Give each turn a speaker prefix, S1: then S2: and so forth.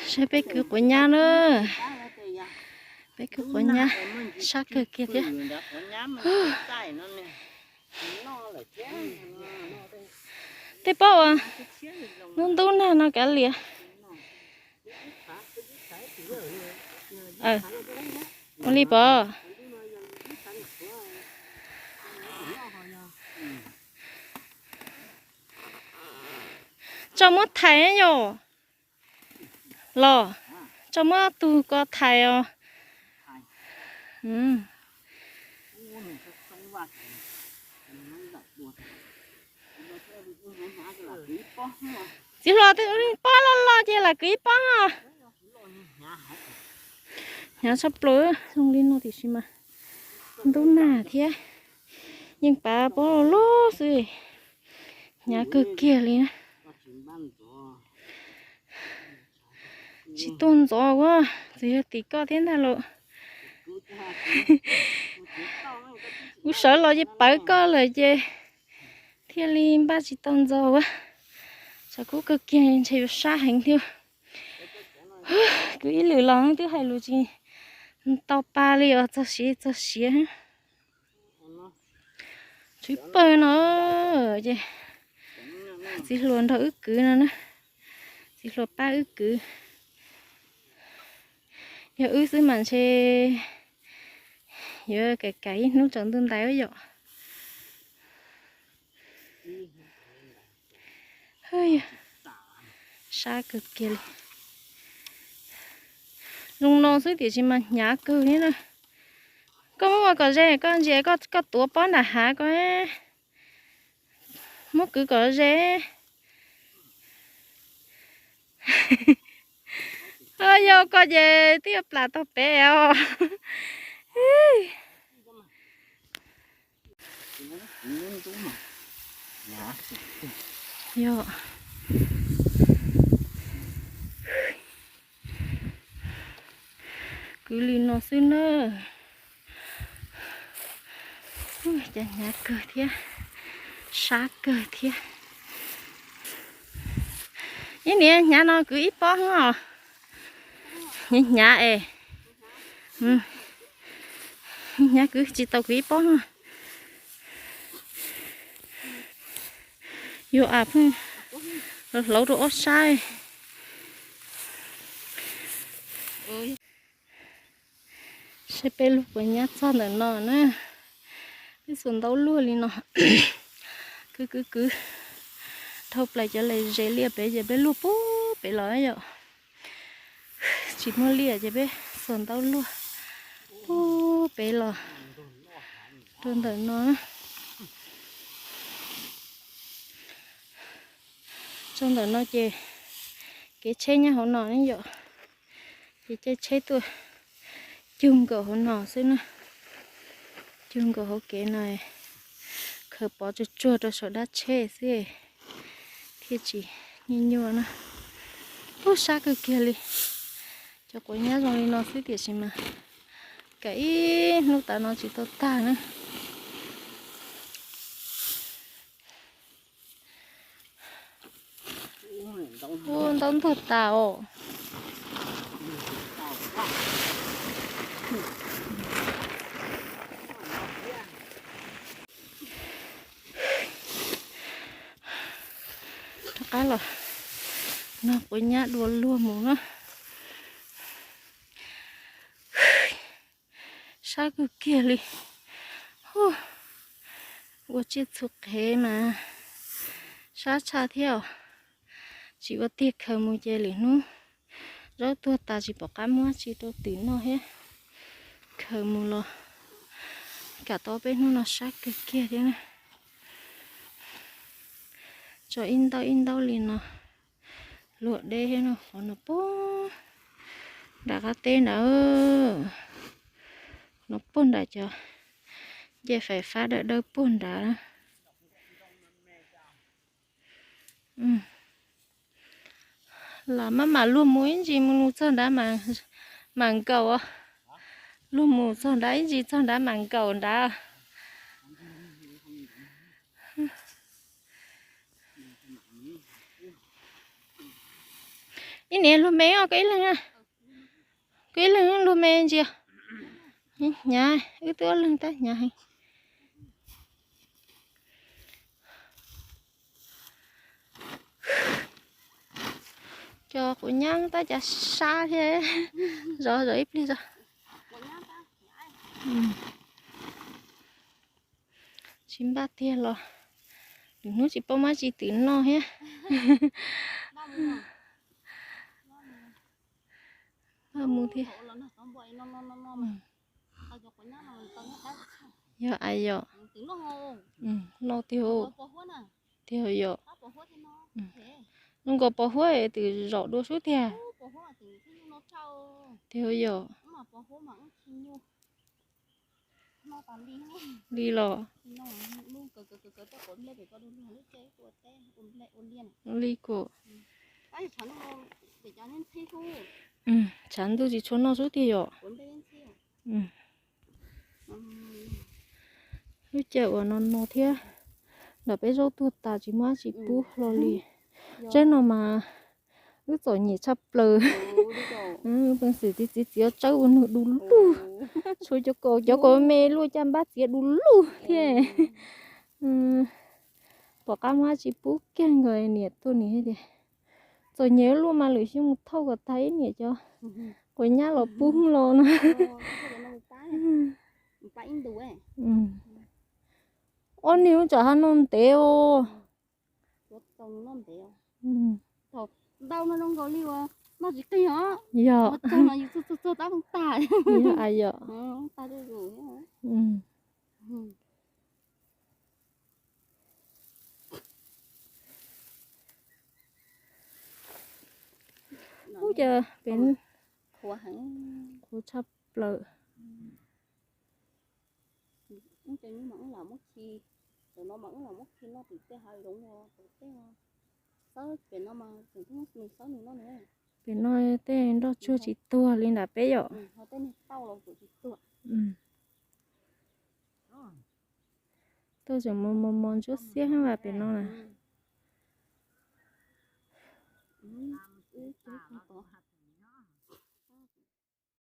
S1: sẽ bé cứ của nhà nữa bé cứ của nhà sát cứ kia thế thế bao à nó đâu nè nó cả lìa con đi bò cho mất thấy nhở lò cho mất tu có thấy à chỉ lo thì bó lo chỉ là cái bó à nhà sắp lối xong lên nó thì xí mà đâu nà thế nhưng bà bó lố rồi nhà cực kia lên chỉ tôn gió quá rồi tí có thế nào lộ cú sợ lo chứ bảy có lời chứ thiên linh ba chỉ tôn gió quá sao cú cực kia chỉ xa hành thiêu cứ ý lử lòng thứ hai lù chi tao ba liều cho xí chú bơi nó chứ chỉ luôn thôi ức cứ nó chỉ luôn ba ức cứ giờ ức xứ mình sẽ giờ cái nước trộn tương tái với dọ hơi xa cực kỳ lung non suy thì chỉ mà nhá cứ thế thôi có mà có dễ con dễ có tua bón là hả có mất cứ có dễ ơi yo có dễ tiếp là tao béo yo cứ lên nó xí nữa chả nhà cờ thế sát cờ thế cái này nhà nó cứ ít bó hả nhà ê nhà cứ chỉ tao cứ ít bó hả vô áp lâu rồi sai sẽ bé lúc với nhát cho nó nè cái xuân đâu luôn đi nó cứ thâu lại cho lại dễ lia bé giờ bé lúc bố bé nói rồi chỉ mua lia cho bé xuân đâu luôn bố bé lo đơn giản nó trong đó nó chê cái chế nhá họ nói như vậy cái chế tôi chung cỡ họ nọ xem nè chung cỡ họ cái này khởi bỏ cho chua cho sợi đá chế xí thì chỉ như nè ô xa cái kia đi cho cô nhá rồi nó xí tiệt gì mà cái lúc ta nó chỉ tốt ta nữa ô đóng thật tao cái là nó có nhá đuôi luôn mù nó sao cứ kia đi我接触黑嘛sao cha theo chỉ có tiếc khờ mua chơi liền nó rồi tôi ta chỉ bỏ cá mua chỉ tôi tính nó hết khờ mua lo cả to bên nó sát cái kia thế này cho in đâu liền nó lụa đê hết nó còn nó bố đã có tên nữa nó bún đã cho giờ phải phá đỡ đâu bún đã là mà luôn muốn gì muốn cho đã mà mảng cầu à luôn muốn cho đấy gì cho đã mảng cầu đã Ý nè luôn mẹ cái là nha. Cái là luôn mẹ chưa? Nhà, cái tứa lưng ta nhà hay. Cho của nhang ta chả xa thế. Rồi ít đi rồi. Chim ba tia rồi. Đừng nói chỉ bao má chỉ tính nó hết. Mua thì. Giờ ai giờ? Nó tiêu. Tiêu giờ. Nó có bao nhiêu từ rõ đôi số tiền. Tiêu giờ. Đi lò. Đi cổ. Chán tôi chỉ cho nó số tiền rồi. Lúc chèo nó thế. Là bây giờ tôi ta chỉ má chỉ bú lo li. Trên nó mà cứ rồi nhỉ chắp lờ. Bằng sự chỉ ở trâu nó đu lú. Thôi cho cô mê luôn chăm bát chỉ đu lú thế. Bỏ cá má chỉ bú kia người nè tôi nè thế. Rồi nhớ luôn mà lưỡi chung một thâu có thấy nè cho. Quay nhá là bún luôn. Ôn nếu cho hắn non téo.
S2: Đâu nó không có liu à, nó chỉ cái hả?
S1: Dạ.
S2: Nó trông là như ta không ta.
S1: Dạ ai dạ.
S2: Ta đâu rồi hả?
S1: Ôi giờ bên
S2: Khổ hẳn.
S1: cô chắp lợ.
S2: Nó cho như mẫn là mất chi, rồi nó mẫn là mất chi nó bị tê hơi đúng rồi, tê sáu bên nó mà từ thứ mình sáu mình nó nữa.
S1: Bên nói tên đó chưa chỉ tua lên là bé dọ.
S2: Họ tên tao là của chỉ tua.
S1: Tôi chỉ mong chút xíu hay là bên nó này.